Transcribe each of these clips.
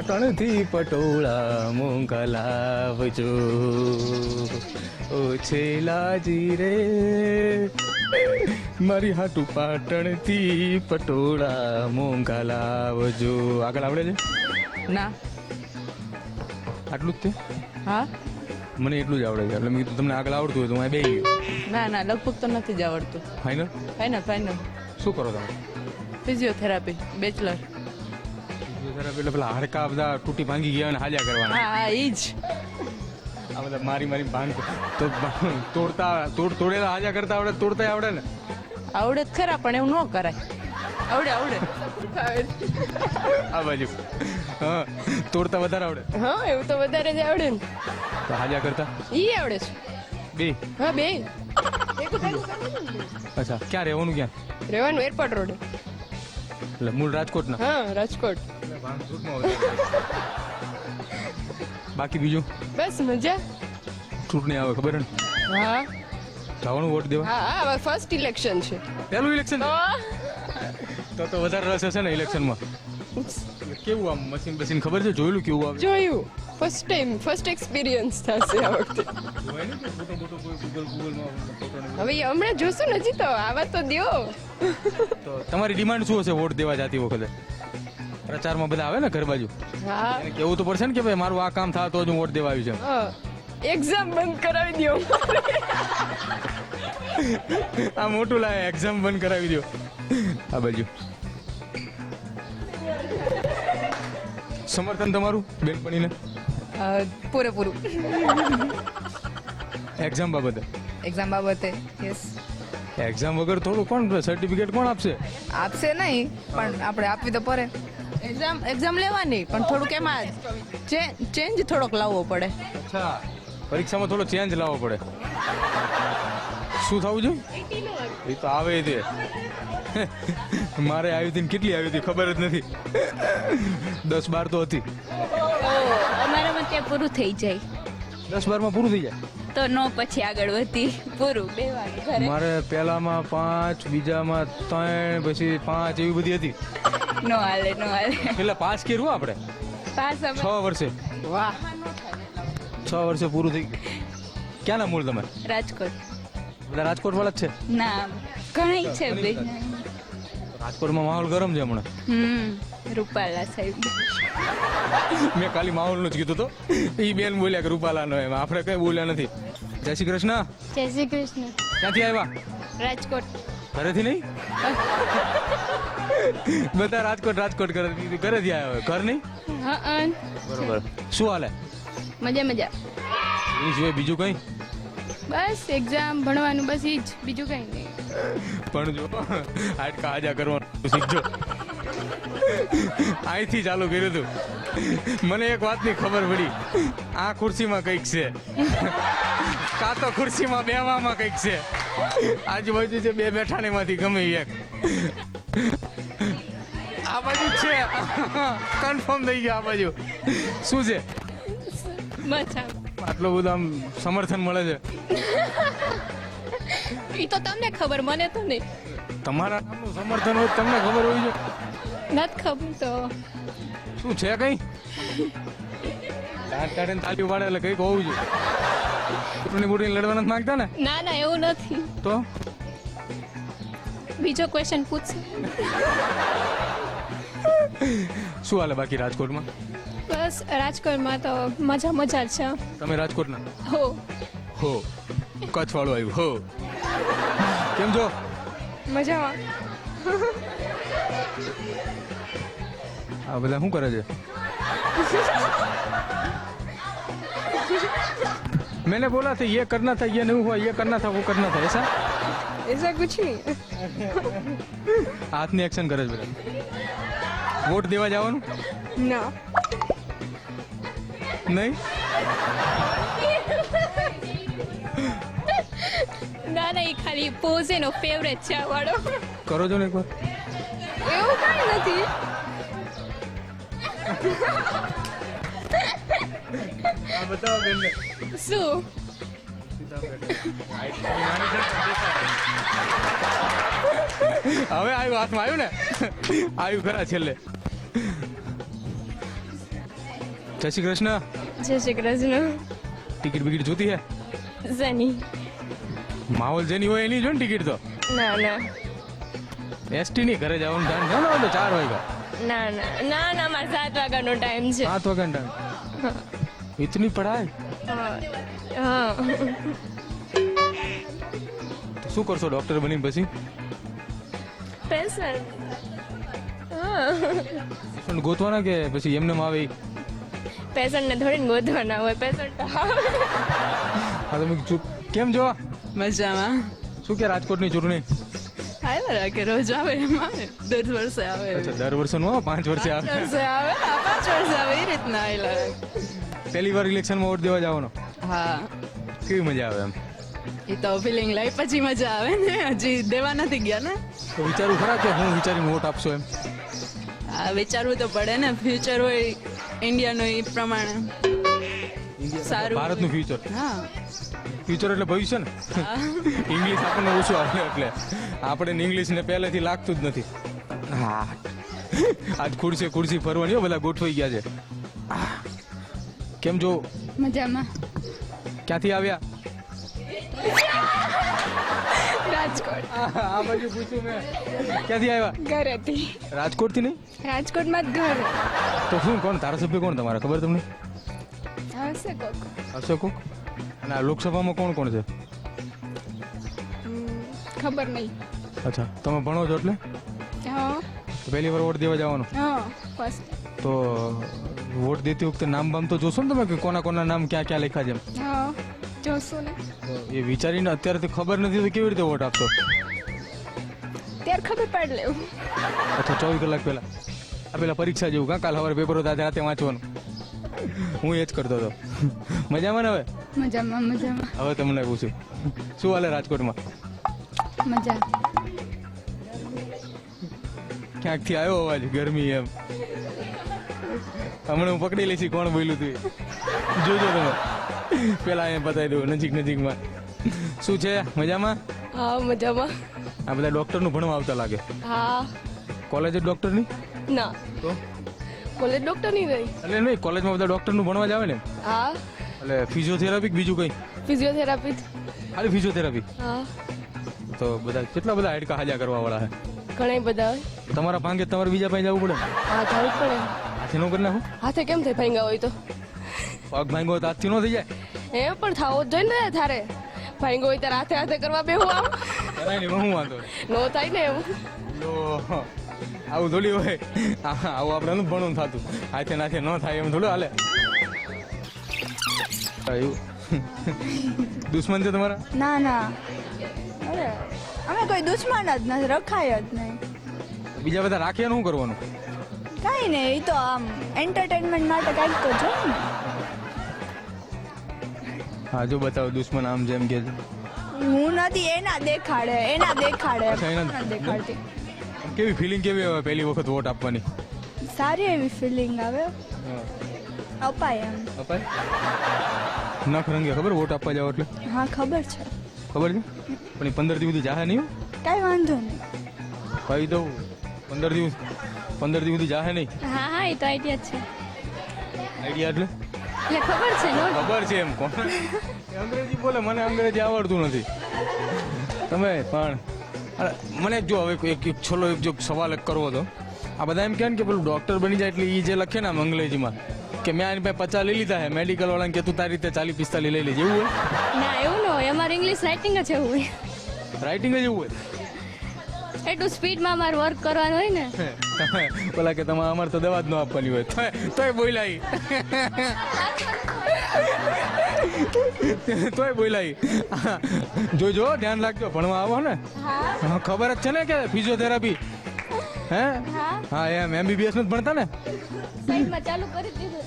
પાટણથી પટોળા મોંઘા લાવજો ઓ છેલાજી રે મારી હાટુ પાટણથી પટોળા મોંઘા લાવજો. આગળ આવડે છે? ના. આટલું જ તે? હા, મને એટલું જ આવડે છે એટલે મેં કીધું તમને આગળ આવડતું હોય તો હું બે ગયો. ના ના, લગભગ તો નથી જ આવડતું. ફાઇનલ? ફાઇનલ. શું કરો તમે? Physiotherapy bachelor. એટલે પેલા હાડકા બધા તૂટી ભાંગી ગયા અને હાલ્યા કરવાના. હા, એ જ. આ બધા મારી ભાંગ તો તોડેલા હાજા કરતા આવડે, તોડતા આવડે ને? આવડે જ ખરા, પણ એવું ન કરાય. આવડે. આ બાજુ હા, તોડતા વધારે આવડે. હા, એવું તો વધારે જ આવડે ને. તો હાજા કરતા ઈ આવડે છે. બે? હા, બે. અચ્છા, ક્યાં રહેવાનું? ક્યાં રહેવાનું? Airport road. એટલે મૂળ રાજકોટ ના? હા, રાજકોટ. બાકી બીજું? બસ મજા. ચૂંટણી આવે ખબર ને? હા જવાનું વોટ દેવા? હા, ફર્સ્ટ ઇલેક્શન છે. પહેલું ઇલેક્શન? તો વધારે રસ હશે ને ઇલેક્શનમાં? કેવું આમ મશીન બસીન ખબર છે? જોયેલું કેવું આવે? જોયું. ફર્સ્ટ ટાઈમ, ફર્સ્ટ એક્સપિરિયન્સ થશે આ વખતે. હવે હમણાં જોશું ને, હજી તો આવા તો દ્યો. તો તમારી ડિમાન્ડ શું હશે વોટ દેવા જતી વખતે? પ્રચારમાં બધા આવે ને ઘર બાજુ, હા, કેવું તો પડશે ને કે ભાઈ મારું આ કામ થાય તો જ હું વોટ દેવા આવ્યું છે. એક્ઝામ બંધ કરાવી દો. આ મોટું લાગે, એક્ઝામ બંધ કરાવી દો. આ બાજુ સમર્થન તમારું બેનપણીને? પૂરેપૂરું. એક્ઝામ બાબતે? એક્ઝામ બાબતે યસ. એક્ઝામ વગર થોડું કોણ સર્ટિફિકેટ કોણ આપશે? આપશે નહીં, પણ આપણે આપવી તો પડે. એક્ઝામ લેવાની, પણ થોડુંક એમાં ચેન્જ થોડોક લાવવો પડે. અચ્છા, પરીક્ષામાં થોડો ચેન્જ લાવવો પડે. શું થવું જોઈએ? એ તો આવે તે મારે આવી હતી, કેટલી આવી હતી ખબર જ નથી. 10-12 તો હતી. અમારામાં ત્યાં પૂરું થઈ જાય. 10-12 માં પૂરું થઈ જાય તો નો પછી આગળ વધી પૂરું બેવાનું ઘરે. મારે પહેલામાં 5, બીજામાં 3, પછી 5 એવી બધી હતી. નો હાલે. એટલે 5 કર્યું આપણે પાસ 6 વર્ષે. વાહ, 6 વર્ષે પૂરું થઈ ગયું. ક્યાંના મૂળ તમે? રાજકોટ. બધા રાજકોટ વાળા જ છે? ના, ઘણી છે બે. રાજકોટમાં માહોલ ગરમ છે હમણાં. રૂપાલા સાહેબ. મેં ખાલી માહોલનું જ કીધું તો એ બેન બોલ્યા કે રૂપાલાનો, એમ આપણે કઈ બોલ્યા નથી. જય શ્રી કૃષ્ણ. જય શ્રી કૃષ્ણ. ક્યાંથી આવ્યા? રાજકોટ. ઘરેથી નહીં? બધા રાજકોટ ઘરેથી આવ્યા હોય, ઘર નહીં? હા, બરોબર. શું હાલે? મજા. એ સિવાય બીજું કઈ? બસ એક્ઝામ ભણવાનું, બસ ઈ જ, બીજું કઈ નહીં. પણ જો હાડકા હાજા કરવાનું શીખજો. અહીંથી ચાલુ કર્યું હતું. મને એક વાતની ખબર પડી, આ ખુરશીમાં કંઈક છે, કાં તો ખુરશીમાં બેવામાં કંઈક છે. આજુબાજુ જે બે બેઠાને માંથી ગમે એક આ બાજુ છે. કન્ફર્મ થઈ ગયો. આ બાજુ શું છે? મજા. આટલું બધું આમ સમર્થન મળે છે. ઈ તો તમને ખબર, મને તો નહીં. તમારા નામનું સમર્થન હોય તમને ખબર હોય છે? નથી ખબર તો શું છે? કઈ દાંત કાઢીને તાલીઓ પાડે એટલે કંઈક હોવું જોઈએ. ચૂંટણી લડવા નથી માંગતા ને? ના, એવું નથી. તો બીજો ક્વેશ્ચન પૂછશે. શું હાલે બાકી રાજકોટમાં? બસ રાજકોટમાં તો મજા છે. તમે રાજકોટના? હો. કચ્છ વાળું આવ્યું. હો, કેમ છો? મજામાં. આ બધા શું કરે છે? मैंने बोला था ये करना था, ये नहीं हुआ, ये करना था, वो करना था, ऐसा कुछ नहीं. હાથની એક્શન કરે છે બધા. વોટ દેવા જવાનું? ના. નહીં? ના, એ ખાલી પોઝ એનો ફેવરેટ છે આ વાળો. કરો છો ને એકવાર. એવું કઈ નથી. આ બતાવો બેનને. શું? હવે આવ્યું હાથમાં, આવ્યું ને? આવ્યું ખરા છેલ્લે. જય શ્રી કૃષ્ણ. જય શ્રી કૃષ્ણ. ટિકિટ બિકિટ જોતી હે? ઝની. માહોલ જેની હોય એની જો ને ટિકિટ તો. ના ના એસટી ની ઘરે જવાનું ટાઈમ છે ને હવે તો 4 વાગ્યા. ના ના ના ના મારે 7 વાગ્યાનો ટાઈમ છે. 7 વાગ્યા ટાઈમ. ઇતની પઢાઈ હા તો શું કરશો ડોક્ટર બનીને પછી? પેશન્ટ. પેશન્ટ ગોતવાના કે પછી એમને આવે ઈ? પેશન્ટને થોડીને ગોતવાના હોય. પેશન્ટ હા તમે કેમ જો મજામાં શું કે રાજકોટની ચૂંટણી? આવ્યા રાખે રોજ આવે એમ આવે દર વર્ષે આવે અચ્છા દર વર્ષે નો 5 વર્ષે આવે. વર્ષે આવે 5 વર્ષે આવે એ રીતના આવેલા રાખે. પહેલી વાર ઇલેક્શનમાં વોટ દેવા જવાનો હા કેવી મજા આવે એમ? એ તો ફિલિંગ લઈ પછી મજા આવે ને હજી દેવા નથી ગયા ને તો વિચારું ખરા કે હું વિચારીને વોટ આપશો એમ? હા વિચારવું તો પડે ને ફ્યુચર હોય ઇન્ડિયાનું એ પ્રમાણે સારું ભારતનું ફ્યુચર. હા ફ્યુચર એટલે ભવિષ્ય ને. ઇંગ્લિશ આપણને ઓછું આવે એટલે આપણે ઇંગ્લિશ ને પહેલેથી લાગતું જ નથી. હા આજ ખુરશી ફરવાની હો, બધા ગોઠવાઈ ગયા છે. કેમ જો મજામાં. ક્યાંથી આવ્યા? રાજકોટ. આ બાજુ પૂછ્યું મેં. ક્યાંથી આવ્યા? ઘરેથી. રાજકોટ થી નહીં રાજકોટમાં જ ઘર. તો શું કોણ ધારાસભ્ય કોણ તમારા ખબર તમને? હશે કોક. હશે કોક? અને આ લોકસભામાં કોણ કોણ છે? ખબર નહીં. અચ્છા તમે ભણો છો એટલે હા તો પહેલી વાર વોટ દેવા જવાનો હા ફર્સ્ટ. તો વોટ દેતી વખતે નામ બામ તો જોશો ને તમે કે કોના કોના નામ ક્યાં ક્યાં લખ્યા છે એમ? હા જોશું ને. તો એ વિચારીને અત્યારેથી ખબર નથી તો કેવી રીતે વોટ આપશો? ત્યારે ખબર પડી લેવું. અથવા 24 કલાક પહેલા આ પેલા પરીક્ષા જેવું કાલ સવારે પેપર હતા રાતે વાંચવાનું. હું એ જ કરતો હતો. મજામાં ને હવે? મજામાં મજામાં. હવે તમને પૂછ્યું શું હાલે રાજકોટમાં? મજા. ક્યાંકથી આવ્યો અવાજ ગરમી એમ. હમણાં હું પકડી લઈશ કોણ બોલ્યું તું એ. જોજો તમે પેલા અહીંયા બતાવી દઉં નજીકમાં. શું છે મજામાં? હા મજામાં. આ બધા ડોક્ટરનું ભણવા આવતા લાગે. હા કોલેજ ડોક્ટરની? ના તો કોલેજ ડોક્ટર નહીં રહી. એટલે નહીં કોલેજમાં બધા ડોક્ટરનું ભણવા જ આવે ને હા એટલે ફિઝિયોથેરાપી કે બીજું કંઈ? ફિઝિયોથેરાપી. ખાલી ફિઝિયોથેરાપી? હા તો બધા કેટલા બધા હાડકા હાજા કરવા વાળા છે ઘણા બધા હોય. તમારા ભાંગે તમારે બીજા પાસે જવું પડે. હા જવું જ પડે. હાથે નો કરી નાખો. હાથે કેમ થઈ ભાંગા હોય તો? પગ ભાંગો તો હાથથી નો થઈ જાય. એ પણ થાવો જ જોઈએ ને થારે. ભાંગો હોય ત્યારે હાથે હાથે કરવા બેહું આમ કરાય નહીં હું વાંધો નો થાય ને એવું. લો આવું થોડી હોય. આવું આપણે નથી ભણવું થતું. હાથે નાથે ન થાય એમ થોડું હાલે. એવું દુશ્મન છે તમારા? ના ના અરે અમે કોઈ દુશ્મન જ નથી રખાય જ નહીં બીજા બધા રાખ્યા શું કરવાનું? કાંઈ નહીં એ તો આમ એન્ટરટેનમેન્ટ માટે કાંઈક તો જોઈએ ને હા જો બતાવો દુશ્મન આમ જેમ કે છે. હું નથી એના દેખાડે અચ્છા, એના નથી દેખાડતી કેવી ફિલિંગ કેવી આવે પહેલી વખત વોટ આપવાની? સારી એવી ફિલિંગ આવે અપાય એમ અપાય નખ રંગે ખબર વોટ આપવા જાવ એટલે? હા ખબર છે ખબર છે પણ એ 15 દિવસ સુધી જાહે નહીં? કાંઈ વાંધો નહીં કહી દઉં 15 દિવસ સુધી જાહે નહીં. હા હા એ તો આઈડિયા છે. આઈડિયા એટલે એટલે ખબર છે નો. ખબર છે એમ કોણ? એ અંગ્રેજી બોલે મને અંગ્રેજી આવડતું નથી. તમે પણ અરે, મને એક જો હવે એક છોલો એક જો સવાલ એક કરવો હતો. આ બધા એમ કહે ને કે પેલું ડોક્ટર બની જાય એટલે એ જે લખે ને આમ અંગ્રેજીમાં કે મેં આની પાસે 50 લઈ લીધા હે મેડિકલ વાળાને કે તું તારી રીતે 40-45 લઈ લેજે એવું હોય? ના એવું ન હોય. અમારે ઇંગ્લિશ રાઇટિંગ જ એવું હોય. રાઇટિંગ જ એવું હોય? એટલું સ્પીડમાં અમારે વર્ક કરવાનું હોય ને. પેલા કે તમારે અમારે તો દવા જ ન આપવાની હોય તોય બોલાય. તોય બોલાય. જોજો ધ્યાન રાખજો ભણવા આવો ને. હા ખબર જ છે ને કે ફિઝિયોથેરાપી હે? હા એમ MBBS નથી ભણતા ને? સાઈડમાં ચાલુ કરી દીધું.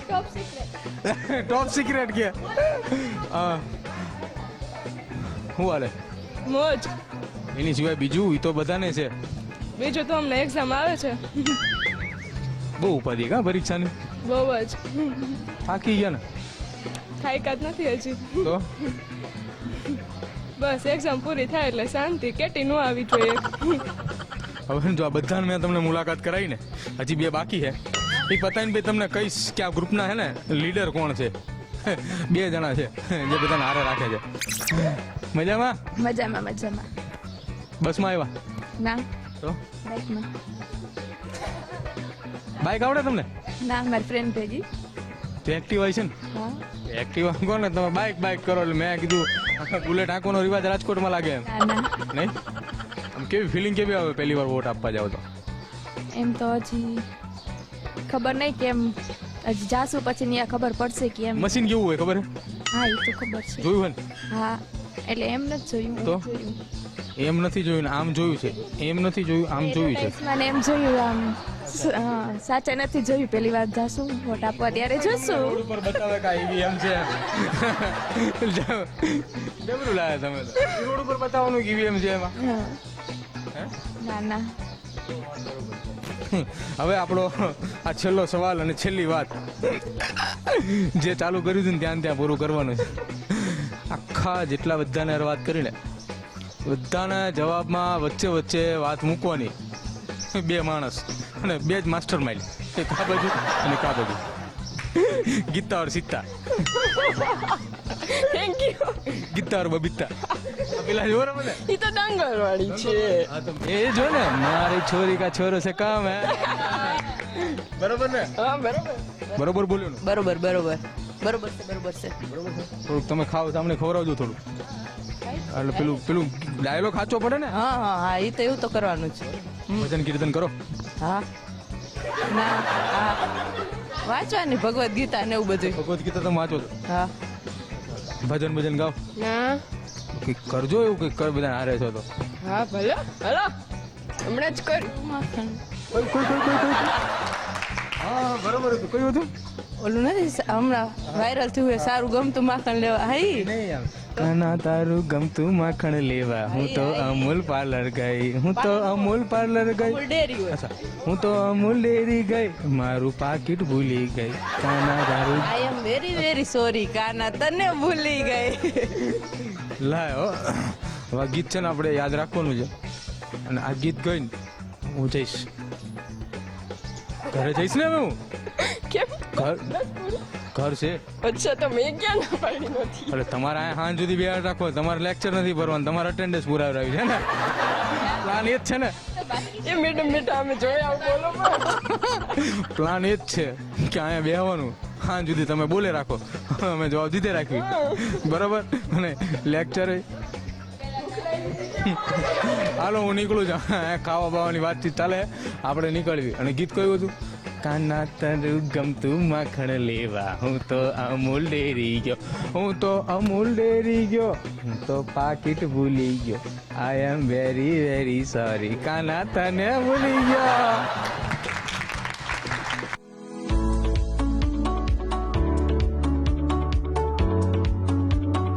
Top secret. ટોપ સિક્રેટ કે શું હાલે? મોજ. એની સિવાય બીજું ઈ તો બધાને છે. બીજું તો અમને એક્ઝામ આવે છે. બહુ ઉપાધિ કા પરીક્ષાની? બહુ જ. થાકી ગયા ને? થાયકાત નથી હજી. તો બસ એક્ઝામ પૂરી થાય એટલે શાંતિ. કેટી નો આવી જોઈએ. હવે જો આ બધાને મેં તમને મુલાકાત કરાવી ને, હજી 2 બાકી છે. એ પતાવીને ભાઈ તમને કહીશ કે આ ગ્રુપના છે ને લીડર કોણ છે. 2 જણા છે જે બધાને હારે રાખે છે. મજામાં? મજામાં મજામાં. બસમાં આવ્યા ના તો બાઇકમાં. બાઇક આવડે તમને? ના મારી ફ્રેન્ડ ભેગી. તો એક્ટિવા છે ને? હા એક્ટિવા કોને તમે બાઇક કરો એટલે મેં કીધું બુલેટ આંકોનો રિવાજ રાજકોટમાં લાગે એમ. ના ના નહીં આમ કેવી ફિલિંગ કેવી આવે પહેલી વાર વોટ આપવા જાવ તો? એમ તો હજી ખબર નહીં કેમ, હજી જાશું પછી ત્યાં ખબર પડશે કે એમ. મશીન કેવું હોય ખબર હા એ તો ખબર છે. જોયું હોય ને? હા એટલે એમ નથી જોયું. તો? જોયું. એમ નથી જોયું ને આમ જોયું છે. એમ નથી જોયું આમ જોયું છે. મને એમ જોયું આમ સાચા નથી જોયું. પહેલી વાર જાશું વોટ આપવા ત્યારે જોશું. રોડ ઉપર બતાવે કે ઈવીએમ છે. જબરું લાગે તમે તો. રોડ ઉપર બતાવવાનું કે ઈવીએમ છે એમાં. હા. હે? ના ના હવે આપણો આ છેલ્લો સવાલ અને છેલ્લી વાત જે ચાલુ કર્યું હતું ને ત્યાં પૂરું કરવાનું છે. આખા જેટલા બધાને વાત કરીને બધાના જવાબમાં વચ્ચે વાત મૂકવાની. 2 માણસ અને 2 જ માસ્ટર માઇન્ડ, એક આ બાજુ અને એક આ બાજુ. Geeta or Sita. Thank you. Geeta or Babita. પેલા જો ને મને ઈ તો ડાંગરવાળી છે. હા તો એ જો ને મારી છોરી કા છોરો છે કામ હે. બરોબર ને? હા બરોબર. બરોબર બોલ્યો ને? બરોબર બરોબર બરોબર છે બરોબર છે. થોડુંક તમે ખાઓ તમને ખવડાવજો થોડું. એટલે પેલું ડાયલોગ સાચો પડે ને. હા હા હા એ તો એવું તો કરવાનું છે. ભજન કીર્તન કરો. હા ના હા વાંચવાની ભગવદ્ ગીતા ને એવું બધું. ભગવદ ગીતા તમે વાંચો છો? હા ભજન ગાઓ ના. કંઈક કરજો એવું કંઈક કર બધા હારે છો તો. હા ભલે હલો હમણાં જ કર. હા બરોબર હતું. કયું હતું? ઓલું નથી હમણાં વાયરલ થયું હોય સારું ગમતું માખણ લેવા. હા કાના તારું ગમતું માખણ લેવા હું તો અમૂલ પાર્લર ગઈ. હું તો અમૂલ પાર્લર ગઈ. ડેરી હોય. અચ્છા હું તો અમૂલ ડેરી ગઈ મારું પાકીટ ભૂલી ગઈ. કાના તારું આઈ એમ વેરી વેરી સોરી કાના તને ભૂલી ગઈ. લાયો હવે ગીત છે ને આપણે યાદ રાખવાનું છે. અને આ ગીત ગઈને હું જઈશ ઘરે જઈશ ને હવે હું. કેમ? ઘર છે અચ્છા તો મેં ક્યાં ના પાડી નથી. એટલે તમારે અહીંયા સાંજ સુધી બેહાડ રાખો. તમારે લેક્ચર નથી ભરવાનું. તમારે અટેન્ડન્સ પુરાવડાવી છે ને. પ્લાન એ જ છે ને. એ મેડમ બેટા અમે જોયા બોલો પણ. પ્લાન એ જ છે કે અહીંયા બેહવાનું સાંજ સુધી તમે બોલે રાખો અમે જવાબ દીધે રાખવી. બરાબર અને લેક્ચર હાલો હું નીકળું છું. ખાવા બાવાની વાતચીત ચાલે આપણે નીકળવી. અને ગીત કયું હતું? કાના તારું ગમતું માખણ લેવા હું તો અમૂલ ડેરી ગયો. હું તો અમૂલ ડેરી ગયો. હું તો પાકીટ ભૂલી ગયો. આઈ એમ વેરી વેરી સોરી કાના તને ભૂલી ગયો.